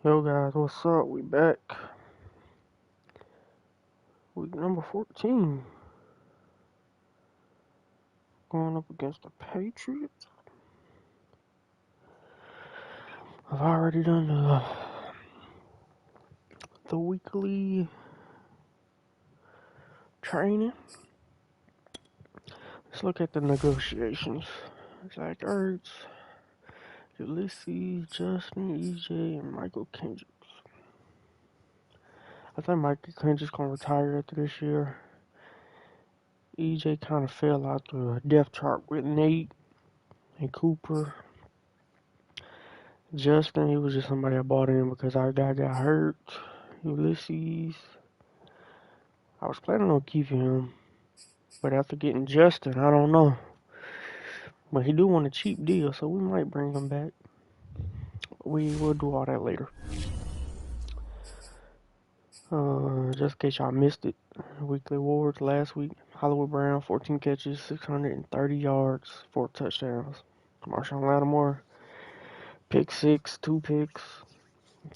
Yo guys, what's up? We back. Week number 14. Going up against the Patriots. I've already done the weekly training. Let's look at the negotiations. Zach Ertz, Ulysses, Justin, EJ, and Michael Kendricks. I think Michael Kendricks gonna retire after this year. EJ kind of fell out the depth chart with Nate and Cooper. Justin, he was just somebody I bought in because our guy got hurt. Ulysses, I was planning on keeping him, but after getting Justin, I don't know. But he do want a cheap deal, so we might bring him back. We will do all that later. Just in case y'all missed it, weekly awards last week. Hollywood Brown, 14 catches, 630 yards, 4 touchdowns. Marshawn Lattimore, pick 6, 2 picks,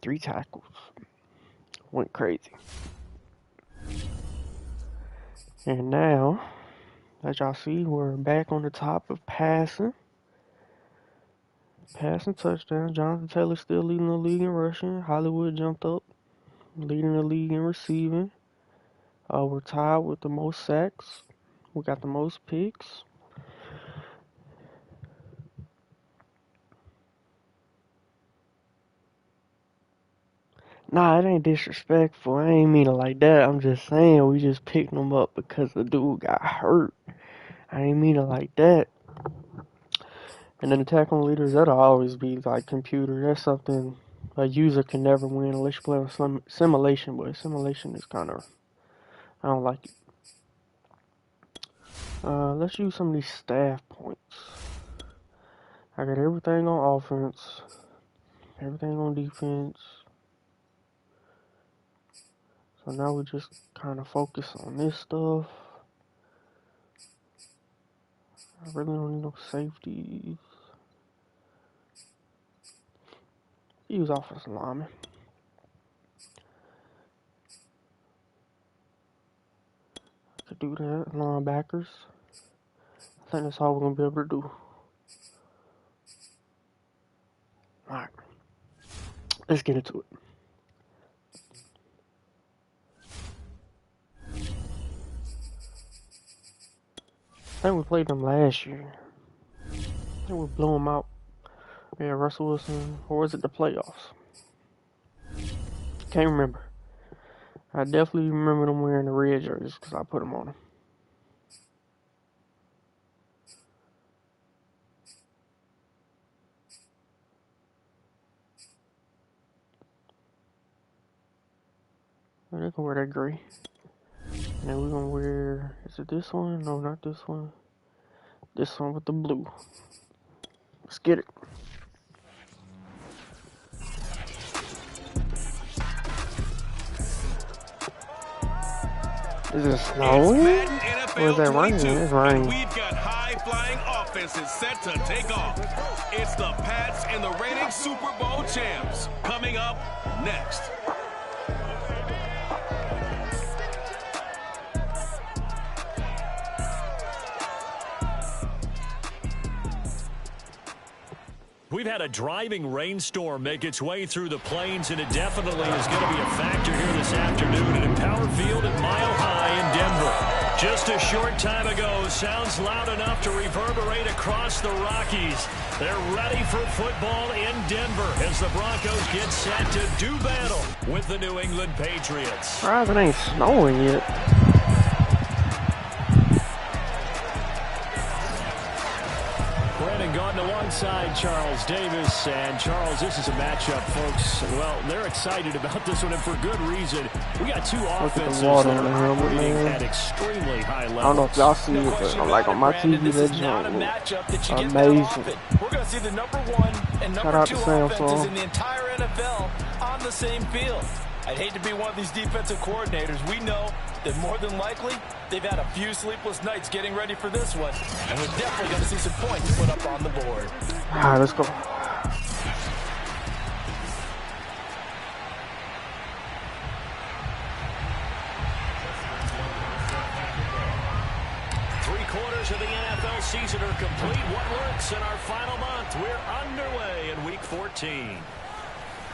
3 tackles. Went crazy. And now, as y'all see, we're back on the top of passing. Passing touchdown. Jonathan Taylor still leading the league in rushing. Hollywood jumped up, leading the league in receiving. We're tied with the most sacks. We got the most picks. Nah, it ain't disrespectful. I ain't mean it like that. I'm just saying we just picked him up because the dude got hurt. I ain't mean it like that. And then the tackling leaders, that'll always be like computer. That's something a user can never win unless you play with simulation. But simulation is kind of, I don't like it. Let's use some of these staff points. I got everything on offense, everything on defense. So now we just kind of focus on this stuff. I really don't need no safeties. Use offensive linemen. Could do that. Linebackers. I think that's all we're gonna be able to do. Alright. Let's get into it. I think we played them last year. I think we blew them out. Yeah, Russell Wilson. Or was it the playoffs? Can't remember. I definitely remember them wearing the red jerseys because I put them on them. They're gonna wear that gray. And then we're gonna wear, is it this one? No, not this one. This one with the blue. Let's get it. Is it snowing? Or is that raining? It's raining. We've got high-flying offenses set to take off. It's the Pats and the reigning Super Bowl champs. Coming up next. We've had a driving rainstorm make its way through the plains, and it definitely is going to be a factor here this afternoon at Empower Field at Mile High in Denver. Just a short time ago, sounds loud enough to reverberate across the Rockies. They're ready for football in Denver as the Broncos get set to do battle with the New England Patriots. Surprised it ain't snowing yet. Brandon Gaudin alongside Charles Davis. And Charles, this is a matchup, folks. Well, they're excited about this one, and for good reason. We got two offenses that are operating at extremely high levels. I don't know if y'all see it, but I'm like on my TV, that joint amazing. We're going to see the number 1 and number 2 offenses in the entire NFL on the same field. I'd hate to be one of these defensive coordinators. We know that more than likely, they've had a few sleepless nights getting ready for this one. And we're definitely going to see some points put up on the board. All right, let's go. of the NFL season are complete. What works in our final month? We're underway in Week 14.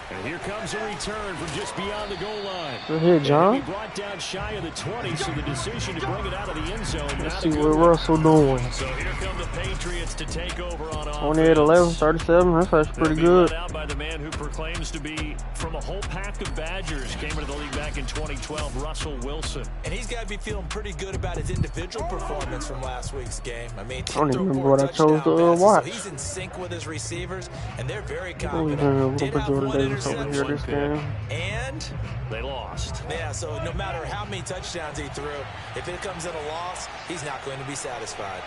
And here comes a return from just beyond the goal line. Good hit, John. He brought down shy of the 20, so the decision to bring it out of the end zone. Let's see what Russell doing. So here come the Patriots to take over on offense. 28-11, 37. That's actually pretty good. Out by the man who proclaims to be from a whole pack of Badgers. Came into the league back in 2012, Russell Wilson. And he's got to be feeling pretty good about his individual performance from last week's game. I mean, I don't even remember what I chose to watch. So he's in sync with his receivers, and they're very confident. Did have one over here this game. And they lost. Yeah, so no matter how many touchdowns he threw, if it comes in a loss, he's not going to be satisfied.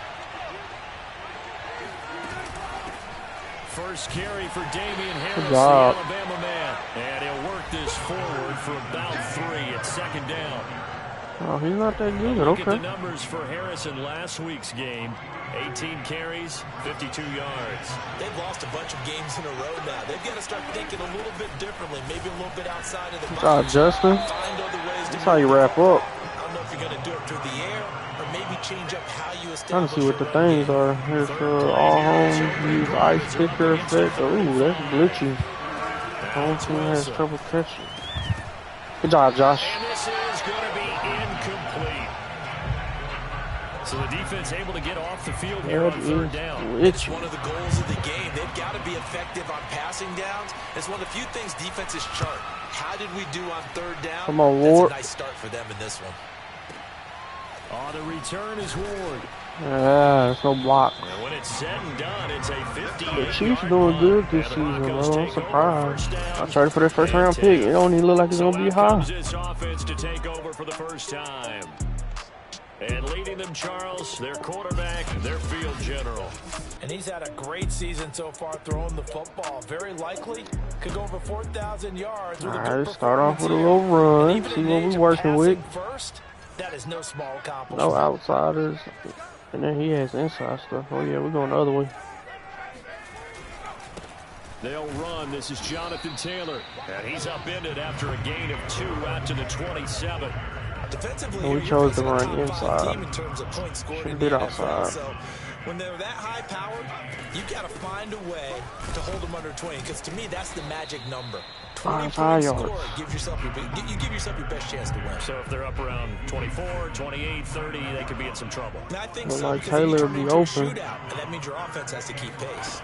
First carry for Damian Harris, the Alabama man. And he'll work this forward for about 3 at second down. Oh, he's not that good. Look Okay. at the numbers for Harris in last week's game. 18 carries, 52 yards. They've lost a bunch of games in a row now. They've got to start thinking a little bit differently, maybe a little bit outside of the box. Justin. Find other ways to That's how you wrap up. I don't know if you're going to do it through the air or maybe change up how you establish. Trying to see what the things are. Here's all home use ice picker effect. Ooh, that's glitchy. Home team has trouble catching. Good job, Josh. And this is going to be incomplete. So the defense able to get off the field here on third down. It's one of the goals of the game. They've got to be effective on passing downs. It's one of the few things defenses chart. How did we do on third down? Come on, Ward. That's a nice start for them in this one. Oh, the return is Ward. Yeah, there's no block. And when it's said and done, it's a 58. The Chiefs doing good this season, bro. I'm surprised. I traded for their first round pick. It don't even look like it's gonna be high. This offense to take over for the first time. And leading them, Charles, their quarterback, their field general. And he's had a great season so far throwing the football. Very likely could go over 4,000 yards. All right, let's start off with a little run. See what we're working with. First, that is no small accomplishment. No outsiders. And then he has inside stuff. Oh, yeah, we're going the other way. They'll run. This is Jonathan Taylor. And he's upended after a gain of 2 out to the 27. Defensively, we chose to run inside. Should have did outside. So when they're that high powered, you got to find a way to hold them under 20. Because to me, that's the magic number. 20 points scored gives yourself you give yourself your best chance to win. So if they're up around 24, 28, 30, they could be in some trouble. And I think so. Like Taylor would be open. And that means your offense has to keep pace.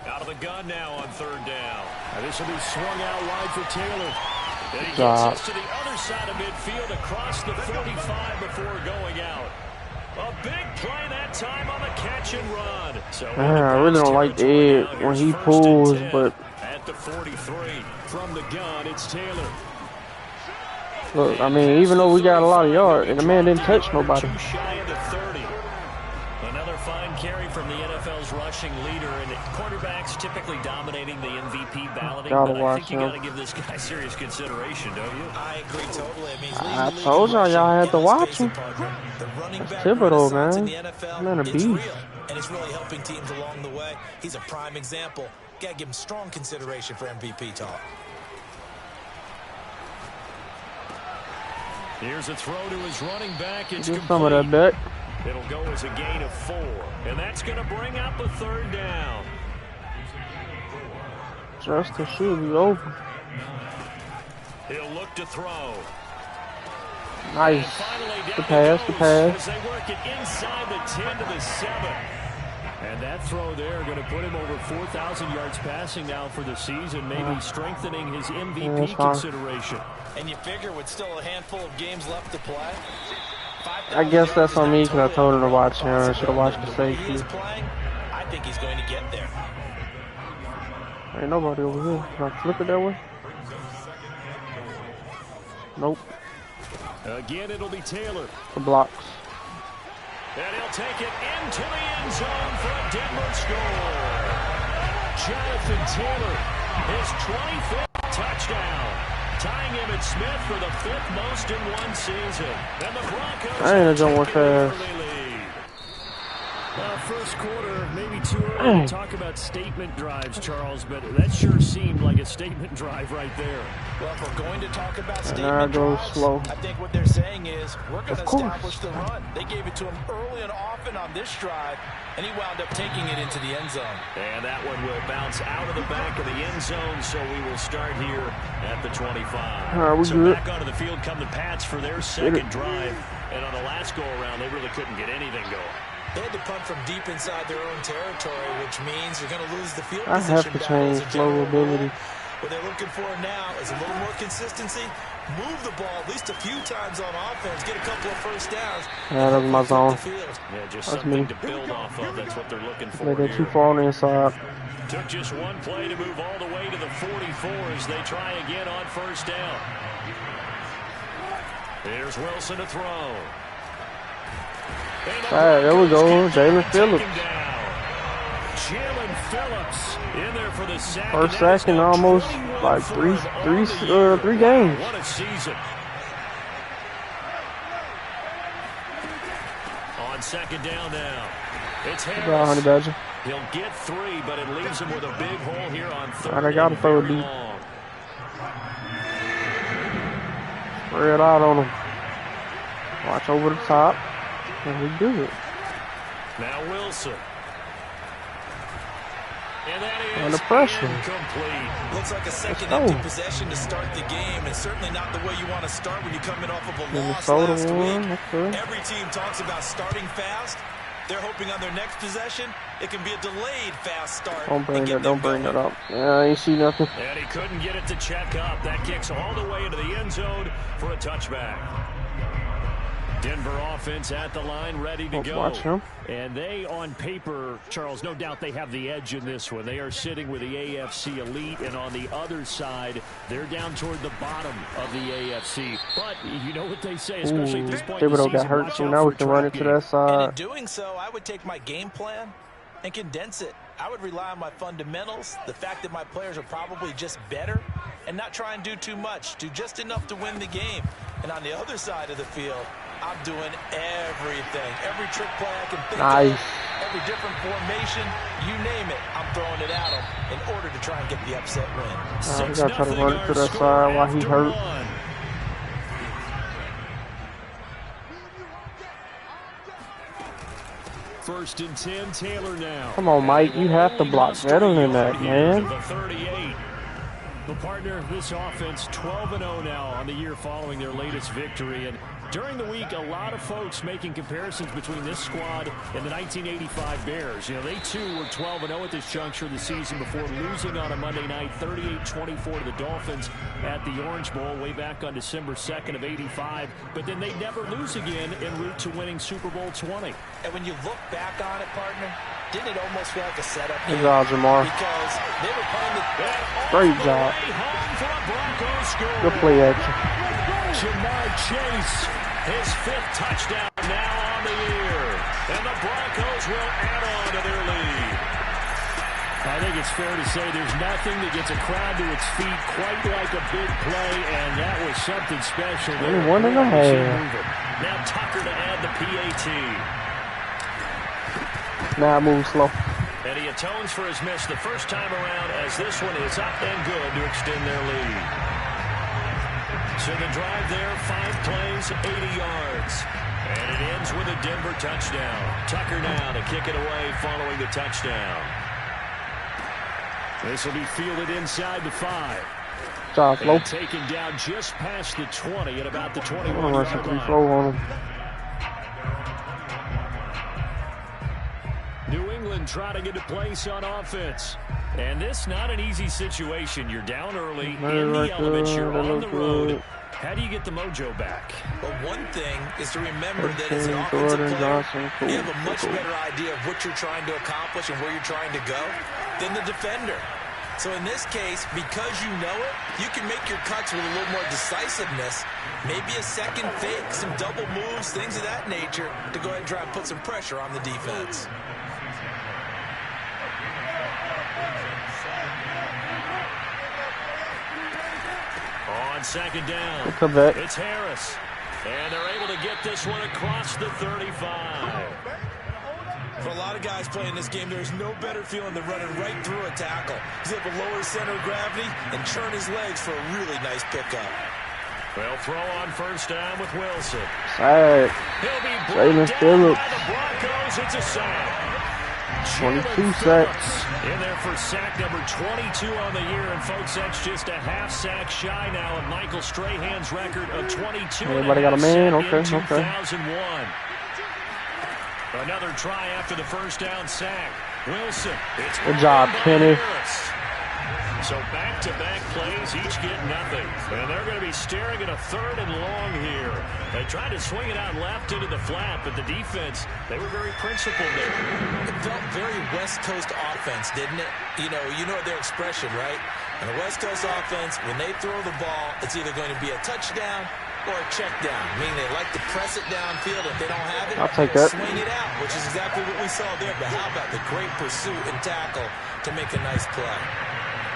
Out of the gun now on third down. And this will be swung out wide for Taylor. And he Stop. gets us to the other side of midfield across the 45 before going out. A big play that time on the catch and run. So I really don't like Ed when he pulls, but at the 43 from the gun, it's Taylor. Look, I mean, even though we got a lot of yards, and the man didn't touch nobody. Too shy of the 30. Another fine carry from the NFL's rushing leader, and quarterbacks typically dominating the MVP balloting. But I think you got to give this guy serious consideration, don't you? I agree totally. I told y'all had to watch him. That's Thibodeau, man. Man, a beast. And it's really helping teams along the way. He's a prime example. Got to give him strong consideration for MVP talk. Here's a throw to his running back. It's complete. Some of that bet. It'll go as a gain of 4. And that's going to bring up a third down. Justin should be over. He'll look to throw. Nice. The pass, the pass. As they work it inside the 10 to the 7. And that throw there going to put him over 4,000 yards passing now for the season, maybe strengthening his MVP consideration. And you figure with still a handful of games left to play. I guess that's on me because I told him to watch him. I should have watched the safety. I think he's going to get there. Ain't nobody over here. Can I flip it that way? Nope. Again, it'll be Taylor. The blocks. And he'll take it into the end zone for a Denver score. Jonathan Taylor, his 25th touchdown. Tying Emmitt Smith for the 5th most in one season. And the Broncos I ain't gonna jump one fast. First quarter, maybe too early to talk about statement drives, Charles, but that sure seemed like a statement drive right there. Well, if we're going to talk about statement drives, slow. I think what they're saying is we're going to establish the run. They gave it to him early and often on this drive, and he wound up taking it into the end zone. And that one will bounce out of the back of the end zone, so we will start here at the 25. So good. Back onto the field come the Pats for their second drive, and on the last go-around, they really couldn't get anything going. They had to punt from deep inside their own territory, which means you're going to lose the field I position. have to change flow ability. What they're looking for now is a little more consistency. Move the ball at least a few times on offense. Get a couple of first downs. Yeah, that's my zone. Yeah, just that's something me. to build off of. That's what they're looking for. They go too far on the inside. Took just one play to move all the way to the 44 as they try again on first down. Here's Wilson to throw. There we go, Jalen Phillips. Jalen Phillips in there for the sack. First sack in almost like three games. What a season. On second down now. It's Harris. Honey Badger. He'll get 3, but it leaves him with a big hole here on third. I gotta throw it deep. Spread out on him. Watch over the top. And we do it. Now Wilson. And that is under pressure. Incomplete. Looks like a second empty possession to start the game, and certainly not the way you want to start when you're coming off of a loss last week. Every team talks about starting fast. They're hoping on their next possession, it can be a delayed fast start. Don't bring that up. Yeah, I ain't see nothing. And he couldn't get it to check up. That kicks all the way into the end zone for a touchback. Denver offense at the line, ready to go. Watch him. And they, on paper, Charles, no doubt they have the edge in this one. They are sitting with the AFC elite, and on the other side, they're down toward the bottom of the AFC. But you know what they say, especially at this point in the season, got hurt, so now we can run it to that side. And in doing so, I would take my game plan and condense it. I would rely on my fundamentals, the fact that my players are probably just better, and not try and do too much, do just enough to win the game. And on the other side of the field, I'm doing everything. Every trick play I can think of, every different formation, you name it, I'm throwing it at them in order to try and get the upset win. We gotta try to run it to that side while he hurt. First and 10, Taylor now. Come on, Mike, you have to block better than that, man. The 38. The partner, this offense, 12-0 now on the year following their latest victory. And during the week, a lot of folks making comparisons between this squad and the 1985 Bears. You know, they too were 12-0 at this juncture of the season before losing on a Monday night, 38-24 to the Dolphins at the Orange Bowl way back on December 2nd of '85. But then they never lose again en route to winning Super Bowl 20. And when you look back on it, partner, didn't it almost feel like a setup? Good job, Jamar. Because they were playing the great job. Good play action. Jamar Chase, his 5th touchdown now on the year. And the Broncos will add on to their lead. I think it's fair to say there's nothing that gets a crowd to its feet quite like a big play, and that was something special. 1.5. Now Tucker to add the PAT. Now move slow. And he atones for his miss the first time around as this one is up and good to extend their lead. So the drive there, 5 plays, 80 yards. And it ends with a Denver touchdown. Tucker now to kick it away following the touchdown. This will be fielded inside the 5. Job, Flo. Taken down just past the 20 at about the 21 I'm gonna run some line. flow on him. New England trying to get a place on offense. And this not an easy situation. You're down early in the elements. You're on the road. How do you get the mojo back? Well, one thing is to remember that as an offensive player, you have a much better idea of what you're trying to accomplish and where you're trying to go than the defender. So in this case, because you know it, you can make your cuts with a little more decisiveness, maybe a second fake, some double moves, things of that nature, to go ahead and try and put some pressure on the defense. On second down, it's Harris. And they're able to get this one across the 35. For a lot of guys playing this game, there's no better feeling than running right through a tackle. He's able to lower his center of gravity and churn his legs for a really nice pickup. They'll throw on first down with Wilson. Sack. He'll be Jalen brought down Phillips. by the Broncos. It's a sack. 22 sacks. In there for sack number 22 on the year. And, folks, that's just a half sack shy now of Michael Strahan's record of 22. Everybody got a man? Okay. 2001. Another try after the first down sack. Wilson. It's Good job, Kenny. So back-to-back plays, each get nothing. And they're going to be staring at a 3rd and long here. They tried to swing it out left into the flat, but the defense, they were very principled there. It felt very West Coast offense, didn't it? You know their expression, right? And the West Coast offense, when they throw the ball, it's either going to be a touchdown or a check down, meaning they like to press it downfield. If they don't have it, I'll take that. Swing it out, which is exactly what we saw there. But how about the great pursuit and tackle to make a nice play?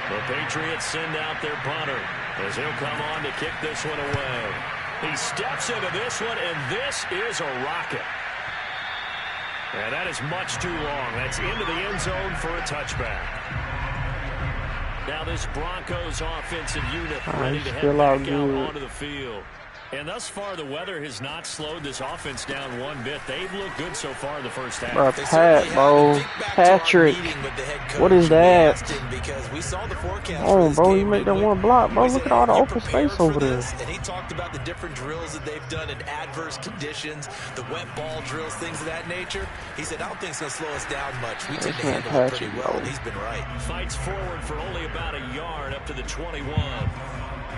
The Patriots send out their punter as he'll come on to kick this one away. He steps into this one, and this is a rocket. And that is much too long. That's into the end zone for a touchback. Now this Broncos offensive unit ready to head back out onto the field. And thus far, the weather has not slowed this offense down one bit. They've looked good so far in the first half. Bro, Patrick. What is that? Oh, bro, you make that one block, bro. Look at all the open space over there. And he talked about the different drills that they've done in adverse conditions, the wet ball drills, things of that nature. He said, I don't think it's going to slow us down much. We tend to handle it pretty well, and he's been right. Fights forward for only about a yard up to the 21.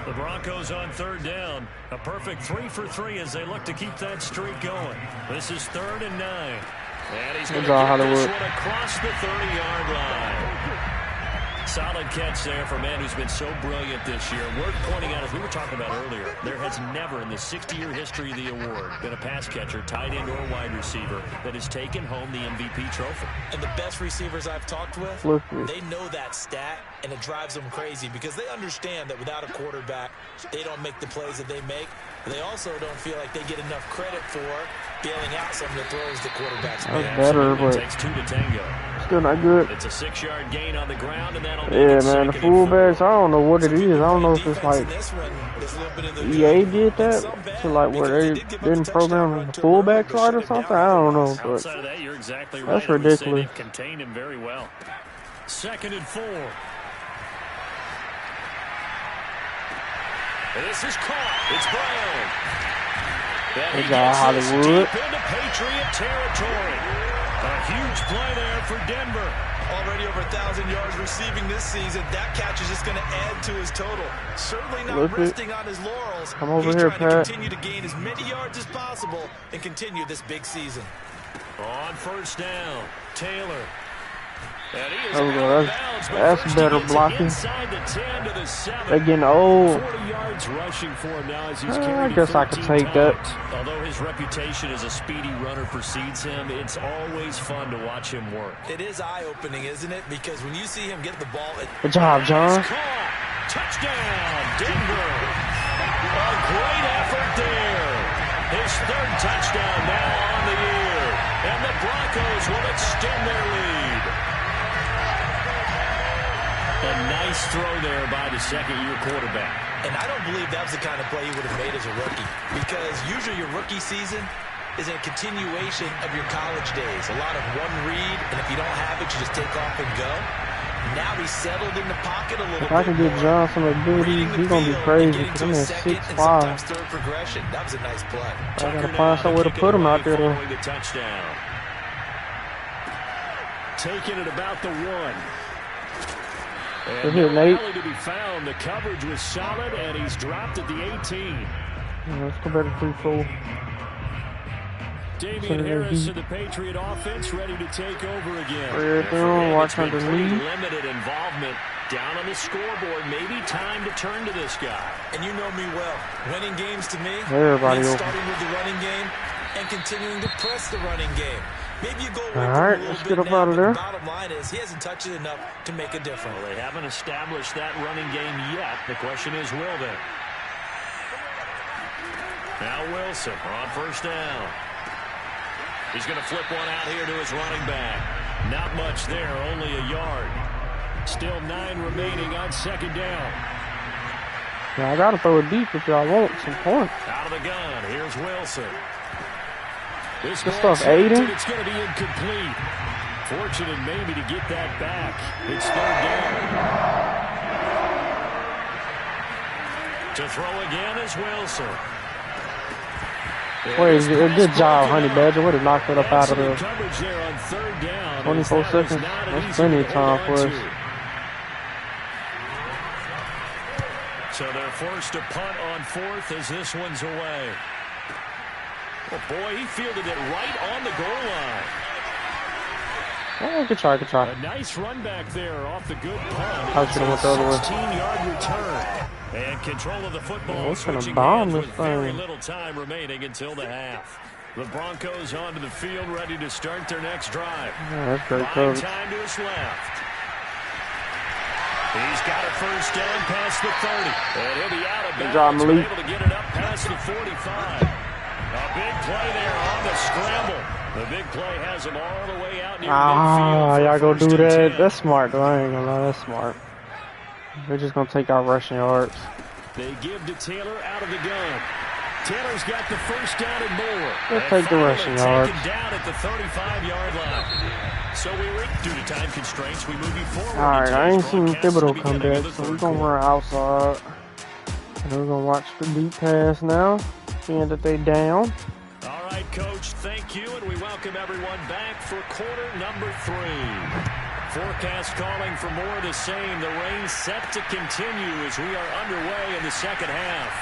The Broncos on 3rd down. A perfect 3 for 3 as they look to keep that streak going. This is 3rd and 9. And he's going to get this one across the 30-yard line. Solid catch there for a man who's been so brilliant this year. Worth pointing out, as we were talking about earlier, there has never in the 60-year history of the award been a pass catcher, tight end, or wide receiver that has taken home the MVP trophy. And the best receivers I've talked with, they know that stat, and it drives them crazy because they understand that without a quarterback, they don't make the plays that they make. They also don't feel like they get enough credit for bailing out some of the throws the quarterbacks make. That's better, but it takes 2 to tango. Still not good. It's a 6-yard gain on the ground, and that'll yeah, man, the fullbacks, I don't know what it is. I don't know if it's like EA did that to like where they didn't program the fullbacks right or something. I don't know, but outside of that, you're exactly right. That's ridiculous. They've contained him very well. 2nd and 4. This is caught. It's Brown. Good job, Hollywood. Deep into Patriot territory. A huge play there for Denver. Already over 1,000 yards receiving this season. That catch is just going to add to his total. Certainly not resting on his laurels. Come over He's here, trying to Pat. continue to gain as many yards as possible and continue this big season. On 1st down, Taylor. And he is that's better blocking. They're getting old. 40 yards rushing for him now as he's I guess I could take that. Although his reputation as a speedy runner precedes him, it's always fun to watch him work. It is eye-opening, isn't it? Because when you see him get the ball... Good job, John. Touchdown, Denver. A great effort there. His 3rd touchdown now on the year. And the Broncos will extend their lead. A nice throw there by the 2nd-year quarterback. And I don't believe that was the kind of play he would have made as a rookie. Because usually your rookie season is a continuation of your college days. A lot of one read, and if you don't have it, you just take off and go. Now he's settled in the pocket a little bit. If I can get John some abilities, he's going to be crazy. Because I'm at 6'5". Third progression. That was a nice play. I got to find somewhere to put him out there, though. The touchdown. Taking it about the 1. Good hit, Nate. To be found. The coverage was solid, and he's dropped at the 18. Let's go back to 3-4. Damian Harris of the Patriot offense ready to take over again. Watch underneath. Limited involvement down on the scoreboard. Maybe time to turn to this guy. And you know me well. Winning games to me means starting with the running game and continuing to press the running game. Maybe you go all right, let's get up out of there. The bottom line is he hasn't touched it enough to make a difference. Well, they haven't established that running game yet. The question is, will they? Now Wilson on 1st down. He's going to flip one out here to his running back. Not much there, only a yard. Still 9 remaining on second down. Yeah, I got to throw it deep if y'all want some points. Out of the gun, here's Wilson. This stuff Aiden. It's going to be incomplete. Fortunate maybe to get that back. It's third down. To throw again is Wilson. Good job, Honey Badger. Would have knocked it up out of there. 24 seconds. That's plenty of time for us. So they're forced to punt on 4th as this one's away. Oh boy, he fielded it right on the goal line. Oh, good try, good try. A nice run back there off the good punt. I should have went the other way. 16-yard return. And control of the football. It's going to bomb this very thing. little time remaining until the half. The Broncos onto the field, ready to start their next drive. Yeah, that's great coverage. Time to his left. He's got a first down past the 30. And he'll be out of bounds, but able to get it up past the 45. A big play there on the scramble. The big play has him all the way out near midfield. Y'all go do that. That's smart, though. I ain't gonna lie, that's smart. They're just gonna take our rushing yards. They give to Taylor out of the gun. Taylor's got the first down and more. Let's take the rushing yards. Down at the 35-yard line. So we were due to time constraints. We move you forward. All right, I ain't seen Thibodeau come back, so we're gonna run outside, and we're gonna watch the deep pass now. Seeing that they down. All right, Coach. Thank you, and we welcome everyone back for quarter number 3. Forecast calling for more of the same. The rain set to continue as we are underway in the second half.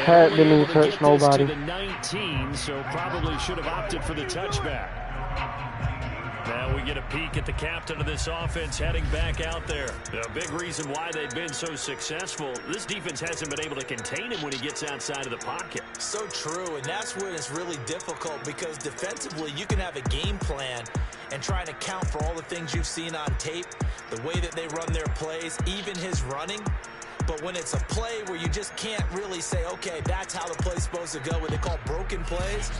Pat didn't even touch nobody. To the 19, so probably should have opted for the touchback. Now we get a peek at the captain of this offense heading back out there. A big reason why they've been so successful, this defense hasn't been able to contain him when he gets outside of the pocket. So true, and that's when it's really difficult because defensively you can have a game plan and trying to account for all the things you've seen on tape, the way that they run their plays, even his running. But when it's a play where you just can't really say, okay, that's how the play's supposed to go, what they call broken plays,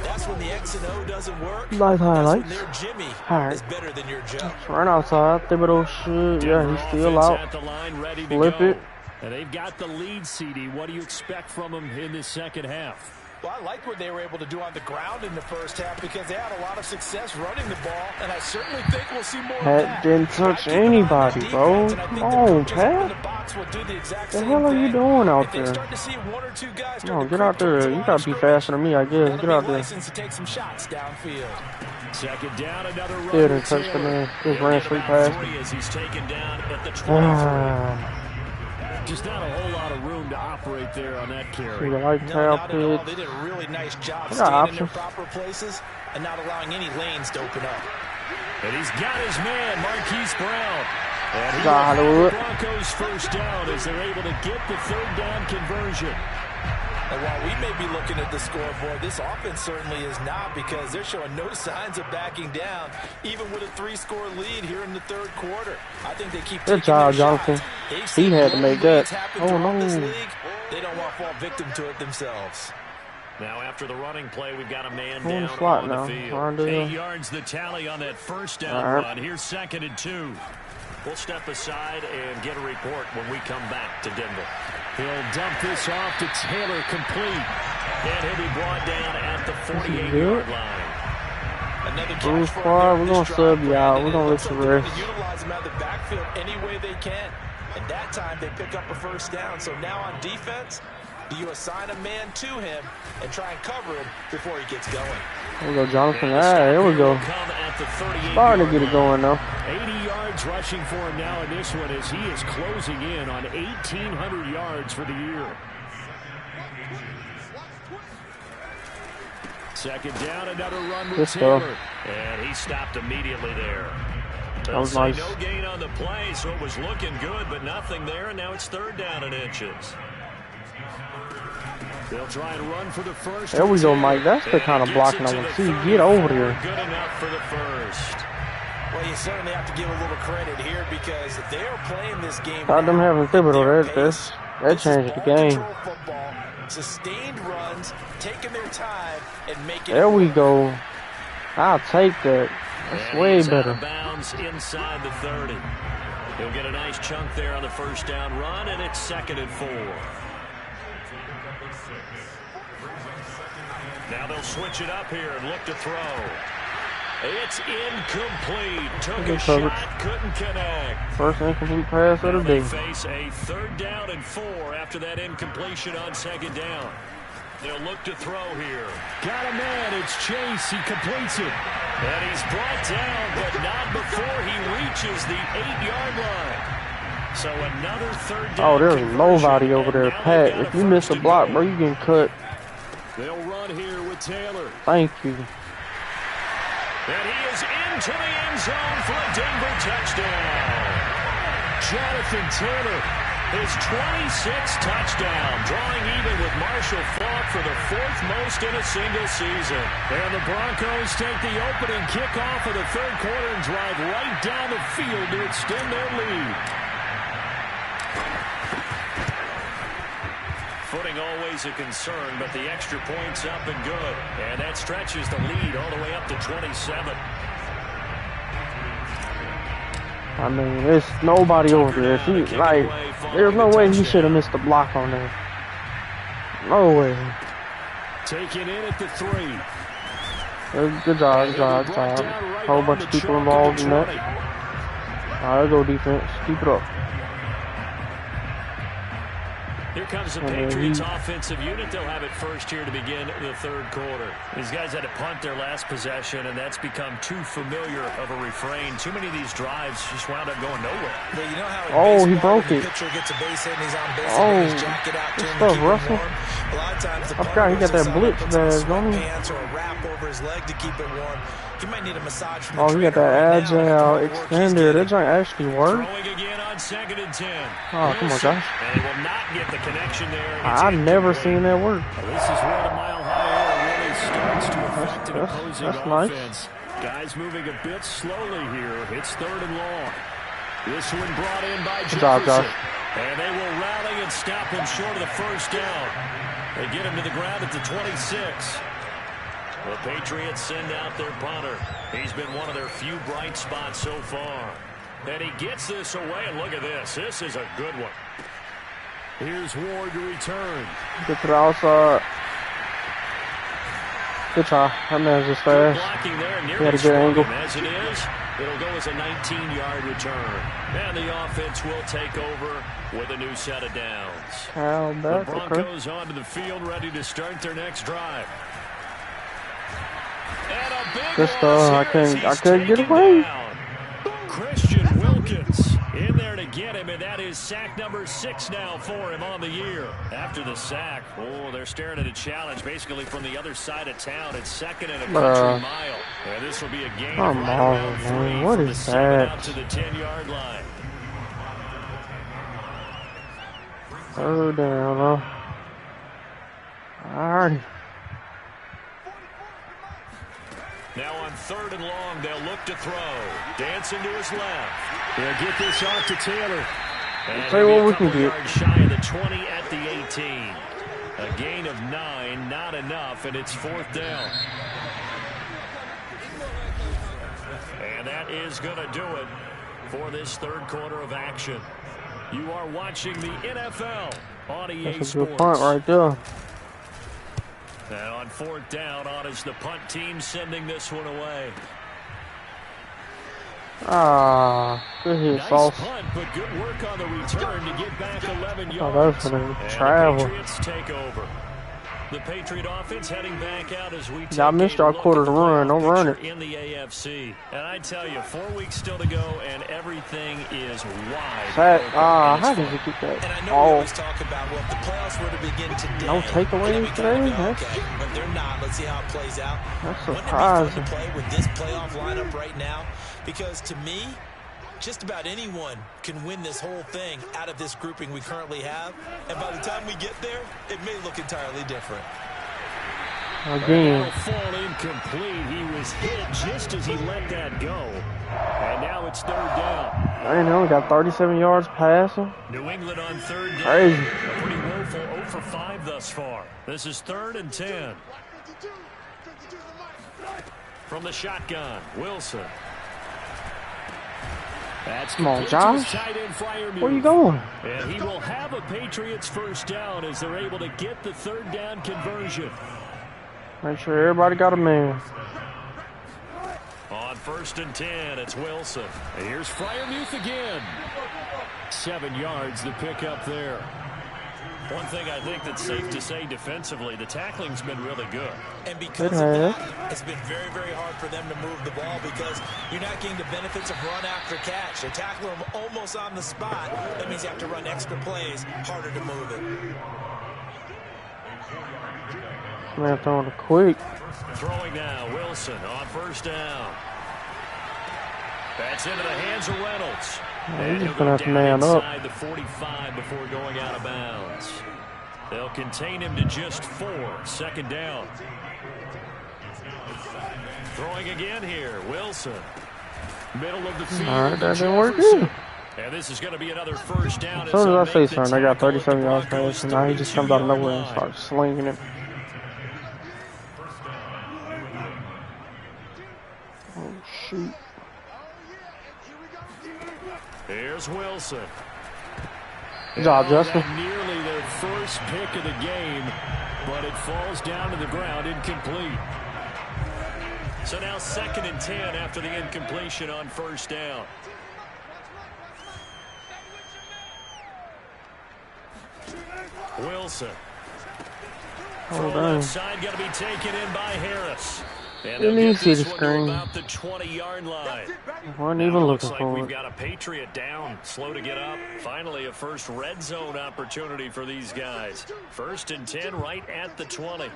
that's when the X and O doesn't work. Live highlights. That's when their Jimmy is better than your Joe. Run outside. Thibodeau should. Yeah, he's still out. At the line, ready to Flip go. it. And they've got the lead, CD. What do you expect from them in this second half? Well, I like what they were able to do on the ground in the first half because they had a lot of success running the ball, and I certainly think we'll see more of that. Pat didn't touch anybody, bro. Come on, Pat. What the hell are you doing out there? No, get out there. You gotta be faster than me, I guess. Get out there. Second down, another run. Still didn't touch the man. Just ran straight past him. He's taken down at the 23. Just not a whole lot of room to operate there on that carry. See the light tail pitch. They did a really nice job staying in their proper places and not allowing any lanes to open up. And he's got his man, Marquise Brown. And he got the Broncos first down as they're able to get the third down conversion. And while we may be looking at the scoreboard, this offense certainly is not because they're showing no signs of backing down, even with a 3-score lead here in the third quarter. I think they keep good job, Jonathan. He had to make that. Oh, no. They don't want to fall victim to it themselves. Now, after the running play, we've got a man down on the field. 8 yards the tally on that first down run. Here's 2nd and 2. We'll step aside and get a report when we come back to Denver. He'll dump this off to Taylor, complete. And he'll be brought down at the 48-yard line. Blue squad, we're going to sub you out. We're going to let you rest. Utilize them out of the backfield any way they can. And that time they pick up a first down. So now on defense, do you assign a man to him and try and cover him before he gets going? There we go, Jonathan. There we go. Starting to get it going, though. 80 yards rushing for him now in this one as he is closing in on 1,800 yards for the year. Second down, another run with Taylor. And he stopped immediately there. That was nice. No gain on the play, so it was looking good, but nothing there, and now it's third down and inches. They'll try and run for the first. There we go, Mike. That's the kind of blocking I want to see. Get over here. Good enough for the first. Well, you certainly have to give a little credit here because they are playing this game. Without them having Thibodeau, that changed the game. Sustained runs, taking their time, and making There we go. I'll take that. That's way better. Out of bounds inside the 30. He'll get a nice chunk there on the first down run, and it's 2nd and 4. Now they'll switch it up here and look to throw. It's incomplete. Took a shot, couldn't connect. First incomplete pass of the day. They face a 3rd down and 4 after that incompletion on 2nd down. They'll look to throw here. Got a man. It's Chase. He completes it. And he's brought down, but not before he reaches the 8-yard line. So another 3rd down. Oh, there's nobody over there, Pat. If you miss a block, bro, you getting cut. They'll run here with Taylor. Thank you. And he is into the end zone for a Denver touchdown. Jonathan Taylor, his 26th touchdown, drawing even with Marshall Faulk for the 4th most in a single season. And the Broncos take the opening kickoff of the 3rd quarter and drive right down the field to extend their lead. Footing always a concern, but the extra point's up and good. And that stretches the lead all the way up to 27. I mean, there's nobody over there. There's no way he should have missed the block on there. No way. Taking in at the 3. Good job, good job, good job. Whole bunch of people involved in that. Alright, go defense. Keep it up. Here comes the Patriots offensive unit. They'll have it first here to begin the 3rd quarter. These guys had to punt their last possession, and that's become too familiar of a refrain. Too many of these drives just wound up going nowhere. Well, you know how he broke it. Pitcher gets a base hit and he's on base his jacket out to him to keep Russell. him warm. A lot of times the I forgot he got that blitz badge on him. pants or a wrap over his leg to keep it warm. He might need a massage from Oh, he got that agile extender. That joint actually worked. Throwing again on 2nd and 10. Oh, come on, guys. And he will not get the connection there. I've never seen that work. This is where the Mile High Air really starts to affect an opposing that's offense. Guys moving a bit slowly here. It's 3rd and long. This one brought in by Jefferson. Good job, Josh. And they will rally and stop him short of the first down. They get him to the ground at the 26. The Patriots send out their punter. He's been one of their few bright spots so far. And he gets this away, and look at this. This is a good one. Here's Ward to return. Get to the outside. Good try. That man's just fast. Blocking there, He had a good angle. as it is, it'll go as a 19-yard return. And the offense will take over with a new set of downs. The Broncos onto the field, ready to start their next drive. And a big Good stuff. I couldn't get away. Christian Wilkins in there to get him, and that is sack number 6 now for him on the year. After the sack, they're staring at a challenge basically from the other side of town. It's 2nd and a country mile. And this will be a gain of right around 3 what from is the 7 that? out to the 10-yard line. 3rd down, Alright. Now on 3rd and long, they'll look to throw. Dancing to his left. They'll get this off to Taylor. And Say what we can do. Shy of the 20 at the 18. A gain of 9, not enough, and it's 4th down. And that is going to do it for this 3rd quarter of action. You are watching the NFL on EA That's a Sports. good punt right there. And on 4th down, on is the punt team sending this one away. Good hit, Nice Sauce. punt, but good work on the return to get back 11 yards. Oh, that was gonna And travel. the Patriots take over. The Patriot offense heading back out as we take Y'all missed a our look quarter at the to run. Don't playoff run it. picture in the AFC. And I tell you, 4 weeks still to go, and everything is wide. How did you get that? And I know we always talk about, well, if the playoffs were to begin today, No takeaways we kind of today? go, okay, but they're not. Let's see how it plays out. That's Wouldn't it be fun surprising. to play with this playoff lineup right now? Because to me, just about anyone can win this whole thing out of this grouping we currently have. And by the time we get there, it may look entirely different. Again. That'll fall incomplete. He was hit just as he let that go. And now it's 3rd down. They only got 37 yards passing. New England on 3rd down. Crazy. A pretty woeful for 5 thus far. This is 3rd and 10. From the shotgun, Wilson. That's come on, Josh. Where you going? And he will have a Patriots first down as they're able to get the 3rd down conversion. Make sure everybody got a man. On 1st and 10, it's Wilson. And here's Freiermuth again. 7 yards to pick up there. One thing I think that's safe to say defensively, the tackling's been really good. And because of that, it's been very, very hard for them to move the ball because you're not getting the benefits of run after catch. They tackle them almost on the spot. That means you have to run extra plays, harder to move it. Man, throwing it quick. Throwing now, Wilson on 1st down. That's into the hands of Reynolds. He's just going to have to man up. Inside the 45 before going out of bounds. They'll contain him to just 4. 2nd down. Throwing again here, Wilson. Middle of the field. All right, that didn't work either. And this is going to be another first down. As soon as I say something, they got 37 yards pass, and now he just comes out of nowhere and starts slinging it. Oh, shoot. Here's Wilson. Good job, Justin. Nearly their first pick of the game, but it falls down to the ground incomplete. So now 2nd and 10 after the incompletion on 1st down. Wilson. Hold on. Side going to be taken in by Harris. And Didn't even see the screen. about the 20-yard line. Wasn't even looking like for we've it. got a Patriot down, slow to get up. Finally, a first red zone opportunity for these guys. 1st and 10 right at the 20.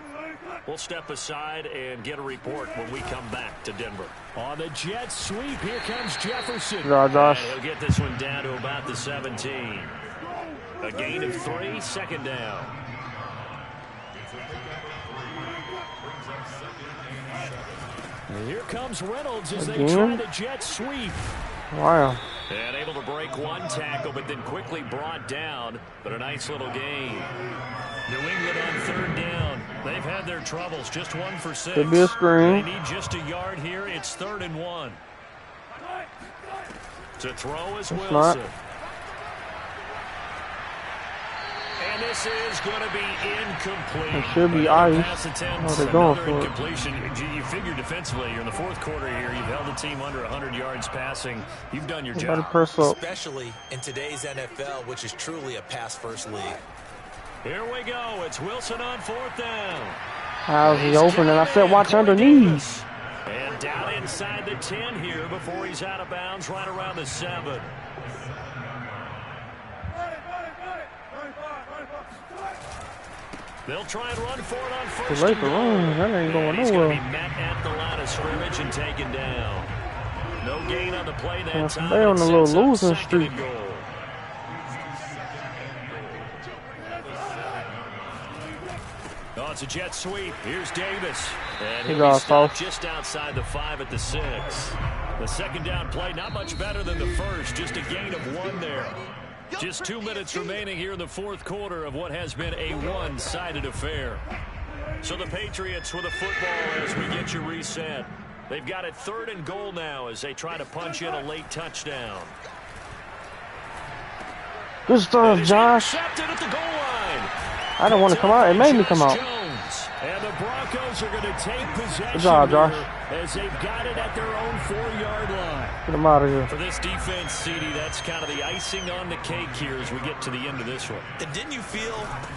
We'll step aside and get a report when we come back to Denver. On the jet sweep, here comes Jefferson. Josh. And he'll get this one down to about the 17. A gain of 3, 2nd down. And here comes Reynolds as they try the jet sweep. Wow. And able to break one tackle, but then quickly brought down. But a nice little gain. New England on 3rd down. They've had their troubles. Just 1 for 6. Could be a screen. They need just a yard here. It's 3rd and 1. To throw is Wilson. Not. And this is going to be incomplete. It should be ice. Oh, they're going for it. Incompletion. You figure defensively, you're in the 4th quarter here. You've held the team under 100 yards passing. You've done your job. Press up. Especially in today's NFL, which is truly a pass-first league. Here we go. It's Wilson on 4th down. How's he open? And I said, watch underneath. And down inside the 10 here before he's out of bounds right around the 7. They'll try and run for it on 1st. Too late to run. That ain't going He's going to nowhere. be met at the line of scrimmage and taken down. No gain on the play that time. They're on a little losing streak. Oh, it's a jet sweep. Here's Davis. And He he'll got be stopped off. just outside the 5 at the 6. The 2nd down play, not much better than the first. Just a gain of 1 there. Just 2 minutes remaining here in the 4th quarter of what has been a one-sided affair. So the Patriots with a football as we get you reset. They've got it 3rd and goal now as they try to punch in a late touchdown. Good stuff, Josh. Intercepted at the goal line. I don't want to come out. It made me come out. Jones. And the Broncos are going to take possession Good job, Josh. as they've got it at their own 4-yard line. Get him out of here. For this defense, CD, that's kind of the icing on the cake here as we get to the end of this one. And didn't you feel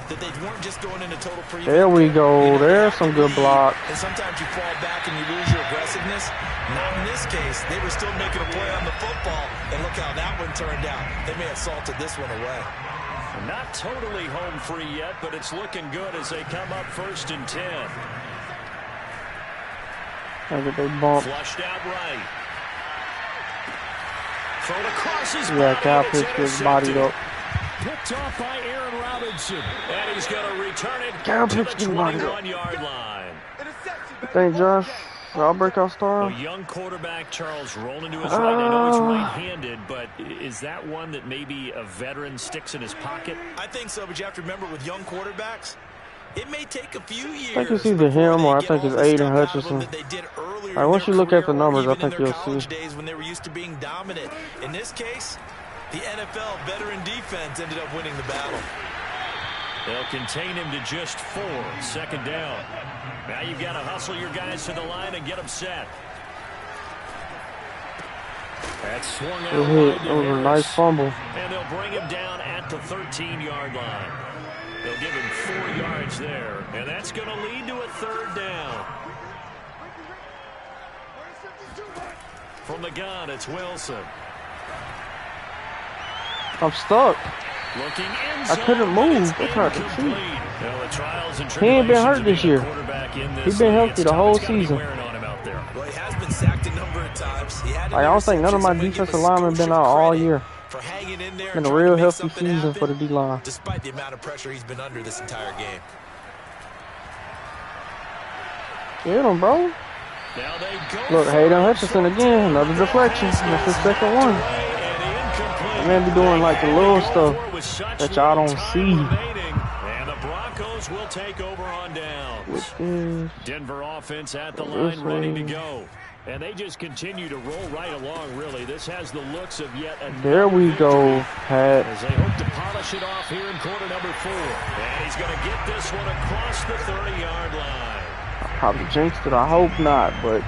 that they weren't just going into total prevent? There we go. There's some good block. And sometimes you fall back and you lose your aggressiveness. Not in this case. They were still making a play on the football. And look how that one turned out. They may have salted this one away. Not totally home free yet, but it's looking good as they come up 1st and 10. Look at they bump. Flushed out right. Thrown across his Yeah, body. Cal It's pitched his body intercepted. up. Picked off by Aaron Robinson. And he's going to return it Cal to the pitched his body up. 21-yard line. Thanks, Josh. I'll break out star. A young quarterback, Charles, rolling to his right. I know he's right-handed, but is that one that maybe a veteran sticks in his pocket? I think so, but you have to remember with young quarterbacks, it may take a few years. I think it's either him or I think it's Aiden Hutchinson. Like, once you look at the numbers, I think you'll see. Days when they were used to being dominant. In this case, the NFL veteran defense ended up winning the battle. They'll contain him to just 4. Second down. Now you've got to hustle your guys to the line and get them set. That's swung out. It was a nice fumble. And they'll bring him down at the 13-yard line. They'll give him 4 yards there. And that's going to lead to a third down. From the gun, it's Wilson. I'm stuck. I couldn't move. I tried to shoot. He ain't been hurt this year. He's been healthy the whole season. Well, he has been sacked a number of times. I don't think none of my defensive linemen been out all year. Been a real healthy season for the D-line. Despite the amount of pressure he's been under this entire game. Get him, bro. Look, Hayden Hutchinson again. Another deflection. That's his second one. Man be doing like the little stuff that y'all don't see. And the Broncos will take over on downs. Denver offense at the line ready to go. And they just continue to roll right along, really. This has the looks of yet another. There we go, Pat. As they hope to polish it off here in quarter number 4. And he's going to get this one across the 30-yard line. I probably jinxed it. I hope not, but...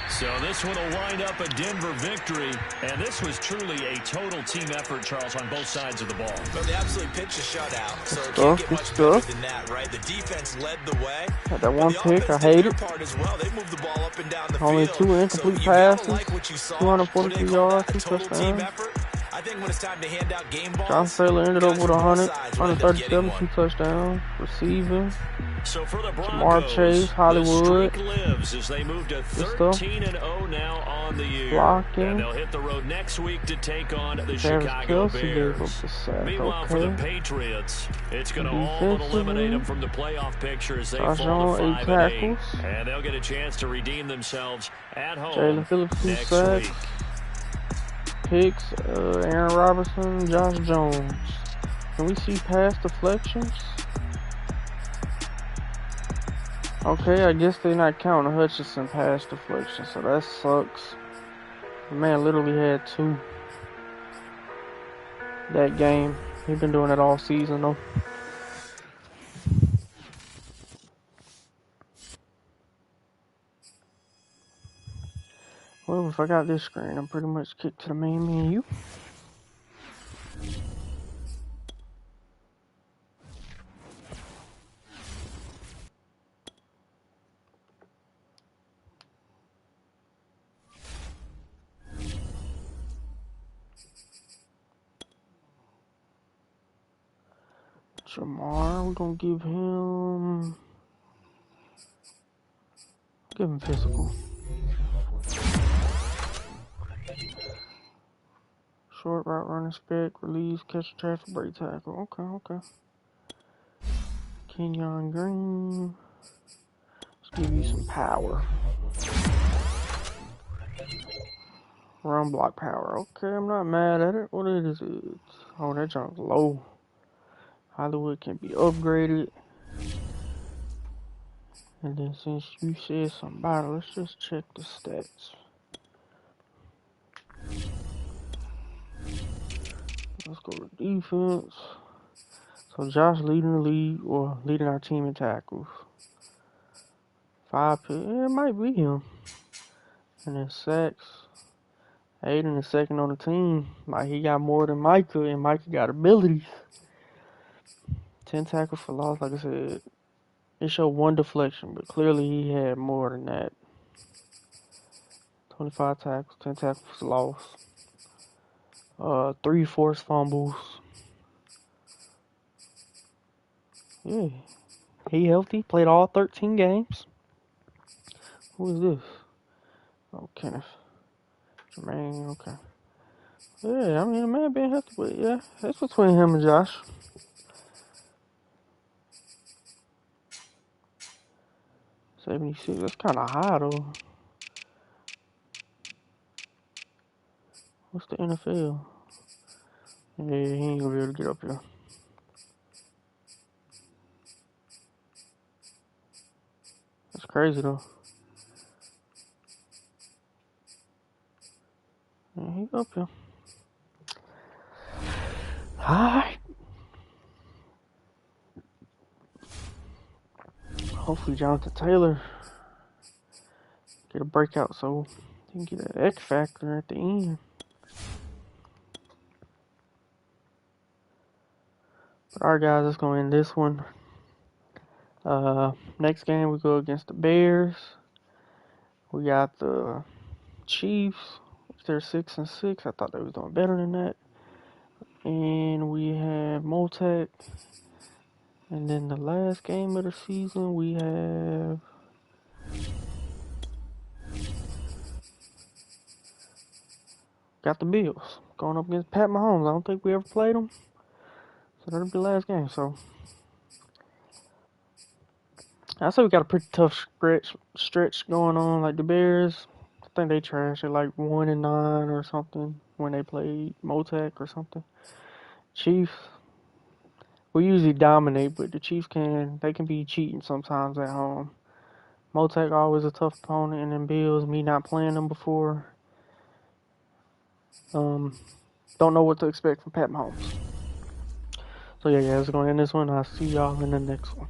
So this one will wind up a Denver victory, and this was truly a total team effort, Charles, on both sides of the ball. Well, they absolutely pitched a shutout, so it can't get much better than that, right? The defense led the way. Had that one pick, I hate it. Well. They moved the ball up and down the Only field. 2 incomplete passes, 242 yards, 2 touchdowns. I think when it's time to hand out game balls, John Saylor ended up with 137, 2 touchdowns, receiving. So for the Jamar Chase, Hollywood. The streak lives as they move to 13-0 now on the year. Blocking. And they'll hit the road next week to take on the Chicago Bears. Meanwhile, for the Patriots, it's going to all but eliminate them from the playoff picture as they fall to 5-8. And they'll get a chance to redeem themselves at home Jalen Phillips, 2 next sacks. week. Picks, Aaron Robertson, Josh Jones. Can we see pass deflections? Okay, I guess they're not counting Hutchinson pass deflection, so that sucks. The man literally had 2 that game. He's been doing it all season though. Well, if I got this screen, I'm pretty much kicked to the main menu. Jamar, we're gonna give him physical. Short route running spec, release, catch traffic, break tackle. Okay. Kenyon Green. Let's give you some power. Run block power. Okay, I'm not mad at it. What is it? Oh, that jump's low. Hollywood can be upgraded. And then since you said something about it, let's just check the stats. Let's go to defense. So Josh leading the league, or leading our team in tackles. 5 picks. Yeah, it might be him. And then sacks. Aiden is second on the team. Like, he got more than Micah, and Micah got abilities. 10 tackles for loss, like I said. It showed 1 deflection, but clearly he had more than that. 25 tackles, 10 tackles for loss. 3 forced fumbles. Yeah. He healthy, played all 13 games. Who is this? Oh, Kenneth. Jermaine, okay. Yeah, I mean, it may have been healthy, but yeah, it's between him and Josh. 76, that's kind of high, though. What's the NFL? Yeah, he ain't gonna be able to get up here. That's crazy, though. Yeah, he up here. Alright. Hopefully Jonathan Taylor get a breakout so he can get an X factor at the end. But alright, guys, let's go in this one. Next game we go against the Bears. We got the Chiefs. They're 6-6. I thought they was doing better than that. And we have Motec. And then the last game of the season we have got the Bills going up against Pat Mahomes. I don't think we ever played them, so that'll be the last game. So I say we got a pretty tough stretch going on. Like the Bears, I think they trash. They're like 1-9 or something when they play Motec or something. Chiefs, we usually dominate, but the Chiefs can be cheating sometimes at home. Motec always a tough opponent, and then Bills, me not playing them before. Don't know what to expect from Pat Mahomes. So yeah, guys, we're going to end this one. I'll see y'all in the next one.